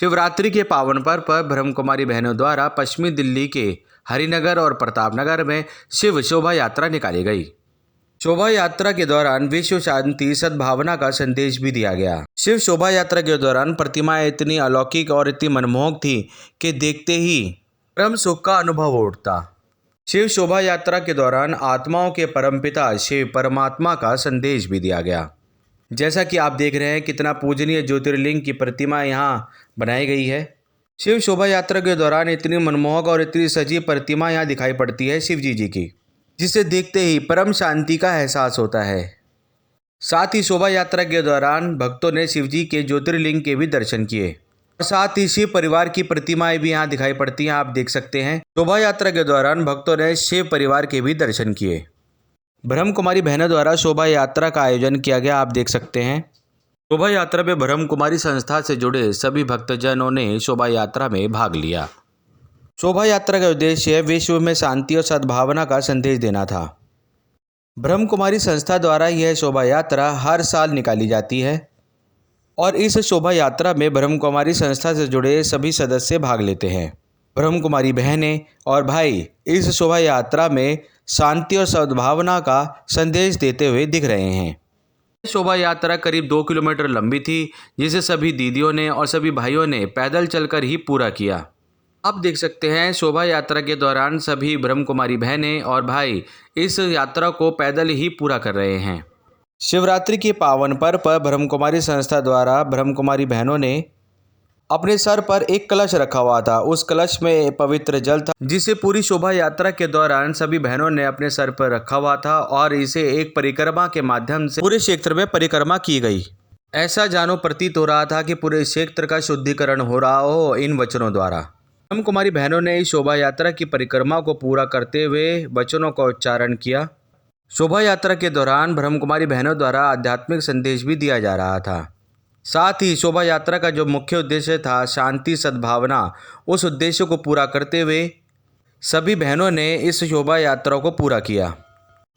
शिवरात्रि के पावन पर्व पर ब्रह्म कुमारी बहनों द्वारा पश्चिमी दिल्ली के हरिनगर और प्रतापनगर में शिव शोभा यात्रा निकाली गई। शोभा यात्रा के दौरान विश्व शांति सद्भावना का संदेश भी दिया गया। शिव शोभा यात्रा के दौरान प्रतिमाएं इतनी अलौकिक और इतनी मनमोहक थी कि देखते ही परम सुख का अनुभव उठता। शिव शोभा यात्रा के दौरान आत्माओं के परमपिता शिव परमात्मा का संदेश भी दिया गया। जैसा कि आप देख रहे हैं कितना पूजनीय ज्योतिर्लिंग की प्रतिमा यहाँ बनाई गई है। शिव शोभा यात्रा के दौरान इतनी मनमोहक और इतनी सजीव प्रतिमा यहाँ दिखाई पड़ती है शिव जी की, जिसे देखते ही परम शांति का एहसास होता है। साथ ही शोभा यात्रा के दौरान भक्तों ने शिव जी के ज्योतिर्लिंग के भी दर्शन किए और साथ ही शिव परिवार की प्रतिमाएं भी यहाँ दिखाई पड़ती हैं, आप देख सकते हैं। शोभा यात्रा के दौरान भक्तों ने शिव परिवार के भी दर्शन किए। ब्रह्म कुमारी बहनों द्वारा शोभा यात्रा का आयोजन किया गया, आप देख सकते हैं। शोभा यात्रा में ब्रह्म कुमारी संस्था से जुड़े सभी भक्तजनों ने शोभा यात्रा में भाग लिया। शोभा यात्रा का उद्देश्य विश्व में शांति और सद्भावना का संदेश देना था। ब्रह्म कुमारी संस्था द्वारा यह शोभा यात्रा हर साल निकाली जाती है और इस शोभा यात्रा में ब्रह्म कुमारी संस्था से जुड़े सभी सदस्य भाग लेते हैं। ब्रह्म कुमारी बहनें और भाई इस शोभा यात्रा में शांति और सद्भावना का संदेश देते हुए दिख रहे हैं। शोभा यात्रा करीब 2 किलोमीटर लंबी थी, जिसे सभी दीदियों ने और सभी भाइयों ने पैदल चलकर ही पूरा किया। आप देख सकते हैं शोभा यात्रा के दौरान सभी ब्रह्म कुमारी बहनें और भाई इस यात्रा को पैदल ही पूरा कर रहे हैं। शिवरात्रि के पावन पर्व पर ब्रह्म कुमारी संस्था द्वारा ब्रह्म कुमारी बहनों ने अपने सर पर एक कलश रखा हुआ था। उस कलश में पवित्र जल था, जिसे पूरी शोभा यात्रा के दौरान सभी बहनों ने अपने सर पर रखा हुआ था और इसे एक परिक्रमा के माध्यम से पूरे क्षेत्र में परिक्रमा की गई। ऐसा जानो प्रतीत हो रहा था कि पूरे क्षेत्र का शुद्धिकरण हो रहा हो इन वचनों द्वारा। ब्रह्म कुमारी बहनों ने इस शोभा यात्रा की परिक्रमा को पूरा करते हुए वचनों का उच्चारण किया। शोभा यात्रा के दौरान ब्रह्म कुमारी बहनों द्वारा आध्यात्मिक संदेश भी दिया जा रहा था। साथ ही शोभा यात्रा का जो मुख्य उद्देश्य था शांति सद्भावना, उस उद्देश्य को पूरा करते हुए सभी बहनों ने इस शोभा यात्रा को पूरा किया।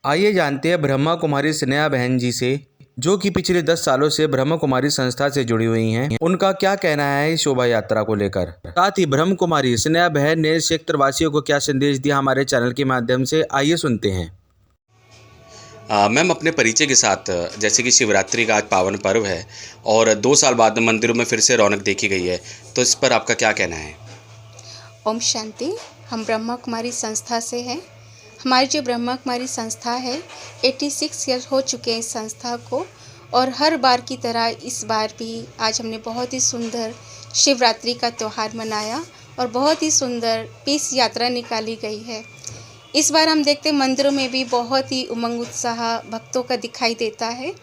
आइए जानते हैं ब्रह्मा कुमारी स्नेहा बहन जी से, जो कि पिछले 10 सालों से ब्रह्मा कुमारी संस्था से जुड़ी हुई हैं। उनका क्या कहना है इस शोभा यात्रा को लेकर। साथ ही ब्रह्म कुमारी स्नेहा बहन ने क्षेत्रवासियों को क्या संदेश दिया हमारे चैनल के माध्यम से, आइए सुनते हैं। मैम, अपने परिचय के साथ, जैसे कि शिवरात्रि का आज पावन पर्व है और 2 साल बाद मंदिरों में फिर से रौनक देखी गई है, तो इस पर आपका क्या कहना है? ओम शांति। हम ब्रह्मा कुमारी संस्था से हैं। हमारी जो ब्रह्मा कुमारी संस्था है 86 ईयर हो चुके हैं इस संस्था को, और हर बार की तरह इस बार भी आज हमने बहुत ही सुंदर शिवरात्रि का त्यौहार मनाया और बहुत ही सुंदर पीस यात्रा निकाली गई है। इस बार हम देखते हैं मंदिरों में भी बहुत ही उमंग उत्साह भक्तों का दिखाई देता है।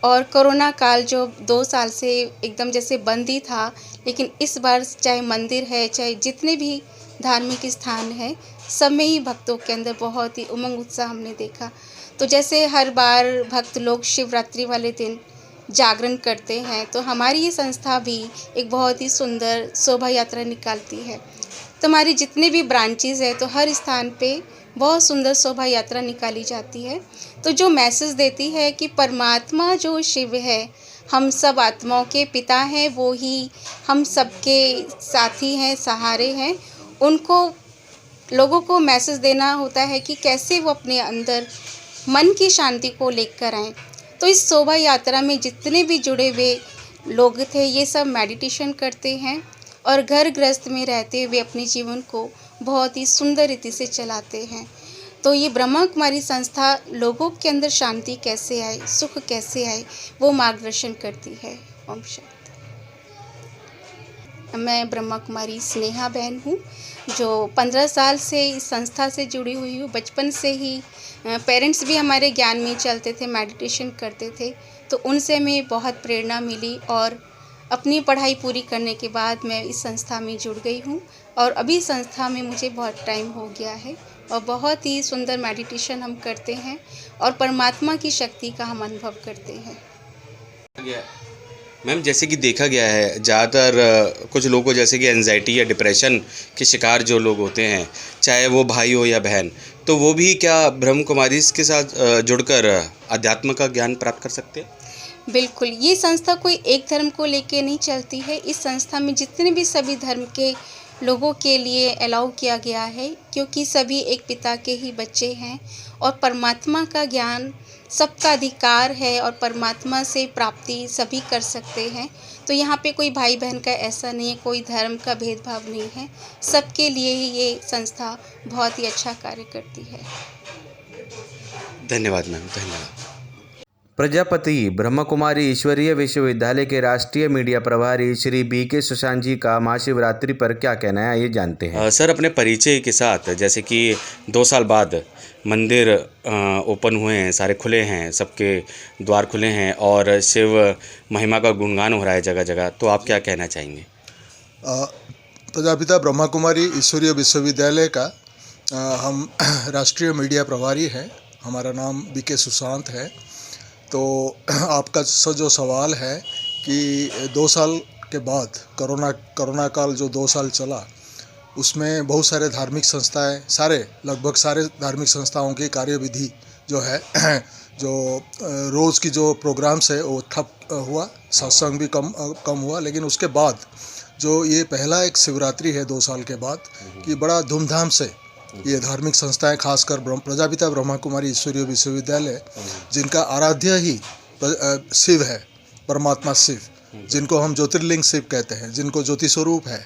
और कोरोना काल जो 2 साल से एकदम जैसे बंद ही था, लेकिन इस बार चाहे मंदिर है चाहे जितने भी धार्मिक स्थान है, सब में ही भक्तों के अंदर बहुत ही उमंग उत्साह हमने देखा। तो जैसे हर बार भक्त लोग शिवरात्रि वाले दिन जागरण करते हैं, तो हमारी ये संस्था भी एक बहुत ही सुंदर शोभा यात्रा निकालती है। तो हमारी जितने भी ब्रांचेस है, तो हर स्थान पे बहुत सुंदर शोभा यात्रा निकाली जाती है। तो जो मैसेज देती है कि परमात्मा जो शिव है, हम सब आत्माओं के पिता हैं, वो ही हम सबके साथी हैं, सहारे हैं। उनको लोगों को मैसेज देना होता है कि कैसे वो अपने अंदर मन की शांति को लेकर आएँ। तो इस शोभा यात्रा में जितने भी जुड़े हुए लोग थे, ये सब मेडिटेशन करते हैं और घर गृहस्थ में रहते हुए अपने जीवन को बहुत ही सुंदर रीति से चलाते हैं। तो ये ब्रह्मा कुमारी संस्था लोगों के अंदर शांति कैसे आए, सुख कैसे आए, वो मार्गदर्शन करती है। ओम शांति। मैं ब्रह्मा कुमारी स्नेहा बहन हूँ, जो 15 साल से इस संस्था से जुड़ी हुई हूँ। बचपन से ही पेरेंट्स भी हमारे ज्ञान में चलते थे, मेडिटेशन करते थे, तो उनसे हमें बहुत प्रेरणा मिली और अपनी पढ़ाई पूरी करने के बाद मैं इस संस्था में जुड़ गई हूँ। और अभी संस्था में मुझे बहुत टाइम हो गया है और बहुत ही सुंदर मेडिटेशन हम करते हैं और परमात्मा की शक्ति का हम अनुभव करते हैं। मैम, जैसे कि देखा गया है ज़्यादातर कुछ लोगों को जैसे कि एंजाइटी या डिप्रेशन के शिकार जो लोग होते हैं, चाहे वो भाई हो या बहन, तो वो भी क्या ब्रह्म कुमारी के साथ जुड़कर अध्यात्म का ज्ञान प्राप्त कर सकते हैं? बिल्कुल, ये संस्था कोई एक धर्म को लेके नहीं चलती है। इस संस्था में जितने भी सभी धर्म के लोगों के लिए अलाउ किया गया है, क्योंकि सभी एक पिता के ही बच्चे हैं और परमात्मा का ज्ञान सबका अधिकार है और परमात्मा से प्राप्ति सभी कर सकते हैं। तो यहाँ पे कोई भाई बहन का ऐसा नहीं है, कोई धर्म का भेदभाव नहीं है। सबके लिए ही ये संस्था बहुत ही अच्छा कार्य करती है। धन्यवाद मैम, धन्यवाद। प्रजापति ब्रह्म कुमारी ईश्वरीय विश्वविद्यालय के राष्ट्रीय मीडिया प्रभारी श्री बी.के. सुशांत जी का महाशिवरात्रि पर क्या कहना है, ये जानते हैं। सर, अपने परिचय के साथ, जैसे कि 2 साल बाद मंदिर ओपन हुए हैं, सारे खुले हैं, सबके द्वार खुले हैं और शिव महिमा का गुणगान हो रहा है जगह जगह, तो आप क्या कहना चाहेंगे? प्रजापिता ब्रह्मा कुमारी ईश्वरीय विश्वविद्यालय का हम राष्ट्रीय मीडिया प्रभारी हैं। हमारा नाम बी.के. सुशांत है। तो आपका जो सवाल है कि 2 साल के बाद कोरोना काल जो 2 साल चला, उसमें बहुत सारे धार्मिक संस्थाएं, लगभग सारे धार्मिक संस्थाओं की कार्यविधि जो है जो रोज़ की जो प्रोग्राम्स है वो ठप हुआ, सत्संग भी कम हुआ। लेकिन उसके बाद जो ये पहला एक शिवरात्रि है 2 साल के बाद, कि बड़ा धूमधाम से ये धार्मिक संस्थाएं, खासकर प्रजापिता ब्रह्मा कुमारी ईश्वरीय विश्वविद्यालय, जिनका आराध्य ही शिव है, परमात्मा शिव, जिनको हम ज्योतिर्लिंग शिव कहते हैं, जिनको ज्योति स्वरूप है।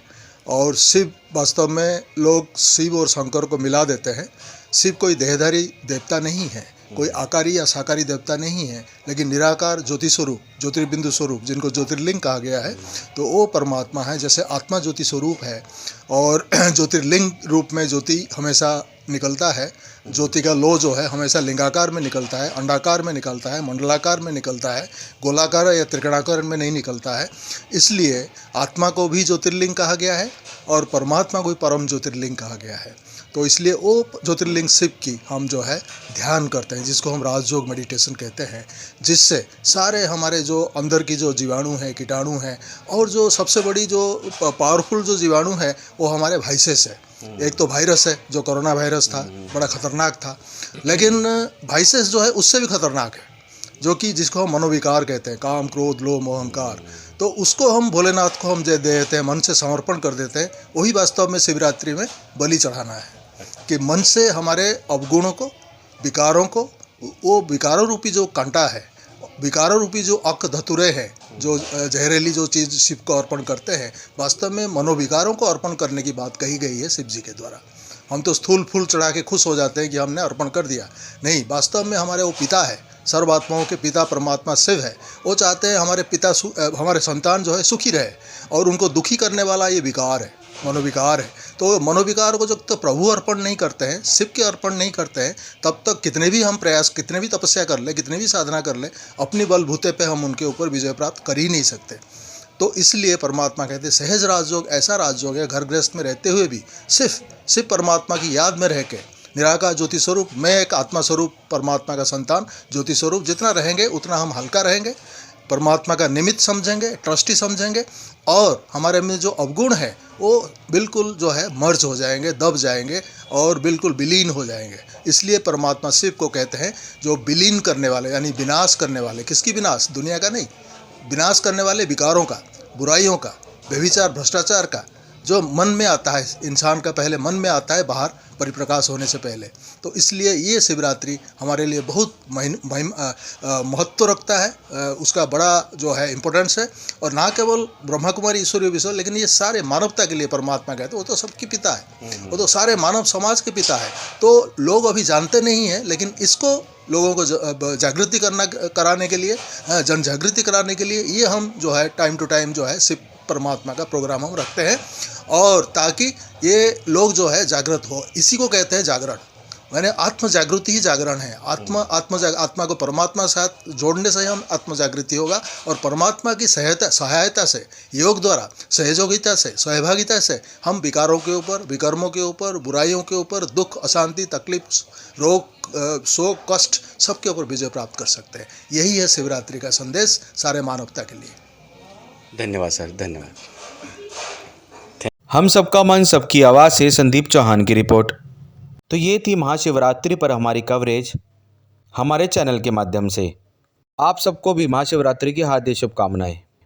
और शिव वास्तव में लोग शिव और शंकर को मिला देते हैं। शिव कोई देहधारी देवता नहीं है, कोई आकारी या साकारी देवता नहीं है, लेकिन निराकार ज्योति स्वरूप, ज्योतिर्बिंदु स्वरूप, जिनको ज्योतिर्लिंग कहा गया है, तो वो परमात्मा है। जैसे आत्मा ज्योति स्वरूप है और ज्योतिर्लिंग रूप में ज्योति हमेशा निकलता है, ज्योति का लो जो है हमेशा लिंगाकार में निकलता है, अंडाकार में निकलता है, मंडलाकार में निकलता है, गोलाकार या त्रिकोणाकार में नहीं निकलता है। इसलिए आत्मा को भी ज्योतिर्लिंग कहा गया है और परमात्मा को भी परम ज्योतिर्लिंग कहा गया है। तो इसलिए वो ज्योतिर्लिंग शिव की हम जो है ध्यान करते हैं, जिसको हम राजयोग मेडिटेशन कहते हैं, जिससे सारे हमारे जो अंदर की जो जीवाणु है, कीटाणु है, और जो सबसे बड़ी जो पावरफुल जो जीवाणु है वो हमारे वायरस है। एक तो वायरस है जो कोरोना वायरस था, बड़ा खतरनाक था, लेकिन वायरस जो है उससे भी खतरनाक है, जो कि जिसको हम मनोविकार कहते हैं, काम क्रोध लोभ मोह अहंकार। तो उसको हम भोलेनाथ को हम दे देते हैं, मन से समर्पण कर देते हैं। वही वास्तव में शिवरात्रि में बलि चढ़ाना है, कि मन से हमारे अवगुणों को, विकारों को, वो विकारों रूपी जो कांटा है, विकारों रूपी जो अक धतुरे हैं, जो जहरीली जो चीज़ शिव को अर्पण करते हैं, वास्तव में मनोविकारों को अर्पण करने की बात कही गई है शिव जी के द्वारा। हम तो स्थूल फूल चढ़ा के खुश हो जाते हैं कि हमने अर्पण कर दिया, नहीं, वास्तव में हमारे वो पिता है, सर्वात्माओं के पिता परमात्मा शिव है। वो चाहते हैं हमारे पिता हमारे संतान जो है सुखी रहे, और उनको दुखी करने वाला ये विकार है, मनोविकार है। तो मनोविकार को जब तक प्रभु अर्पण नहीं करते हैं, शिव के अर्पण नहीं करते हैं, तब तक कितने भी हम प्रयास, कितने भी तपस्या कर ले, कितने भी साधना कर ले, अपनी बलबूते पे हम उनके ऊपर विजय प्राप्त कर ही नहीं सकते। तो इसलिए परमात्मा कहते हैं सहज राजयोग ऐसा राजयोग है, घर गृहस्थ में रहते हुए भी सिर्फ शिव परमात्मा की याद में रह के, निराकार ज्योति स्वरूप, मैं एक आत्मा स्वरूप परमात्मा का संतान ज्योति स्वरूप, जितना रहेंगे उतना हम हल्का रहेंगे, परमात्मा का निमित्त समझेंगे, ट्रस्टी समझेंगे, और हमारे में जो अवगुण है वो बिल्कुल जो है मर्ज हो जाएंगे, दब जाएंगे और बिल्कुल विलीन हो जाएंगे। इसलिए परमात्मा शिव को कहते हैं जो विलीन करने वाले, यानी विनाश करने वाले। किसकी विनाश? दुनिया का नहीं, विनाश करने वाले विकारों का, बुराइयों का, व्यभिचार भ्रष्टाचार का, जो मन में आता है, इंसान का पहले मन में आता है, बाहर परिप्रकाश होने से पहले। तो इसलिए ये शिवरात्रि हमारे लिए बहुत महत्व रखता है, उसका बड़ा जो है इम्पोर्टेंस है। और ना केवल ब्रह्मा कुमारी ईश्वरीय विश्व, लेकिन ये सारे मानवता के लिए परमात्मा कहते हैं, वो तो सबके पिता है, वो तो सारे मानव समाज के पिता है। तो लोग अभी जानते नहीं हैं, लेकिन इसको लोगों को जागृति कराने के लिए, जन जागृति कराने के लिए ये हम जो है टाइम टू टाइम जो है शिव परमात्मा का प्रोग्राम हम रखते हैं, और ताकि ये लोग जो है जागृत हो। इसी को कहते हैं जागरण, मैंने आत्म जागृति ही जागरण है। आत्मा को परमात्मा के साथ जोड़ने से हम आत्म जागृति होगा, और परमात्मा की सहायता से, योग द्वारा, सहयोगिता से, सहभागिता से हम विकारों के ऊपर, विकर्मों के ऊपर, बुराइयों के ऊपर, दुख, अशांति, तकलीफ, रोग, शोक, कष्ट, सबके ऊपर विजय प्राप्त कर सकते हैं। यही है शिवरात्रि का संदेश सारे मानवता के लिए। धन्यवाद सर, धन्यवाद। हम सबका मन सबकी आवाज़ से संदीप चौहान की रिपोर्ट। तो ये थी महाशिवरात्रि पर हमारी कवरेज हमारे चैनल के माध्यम से। आप सबको भी महाशिवरात्रि की हार्दिक शुभकामनाएं।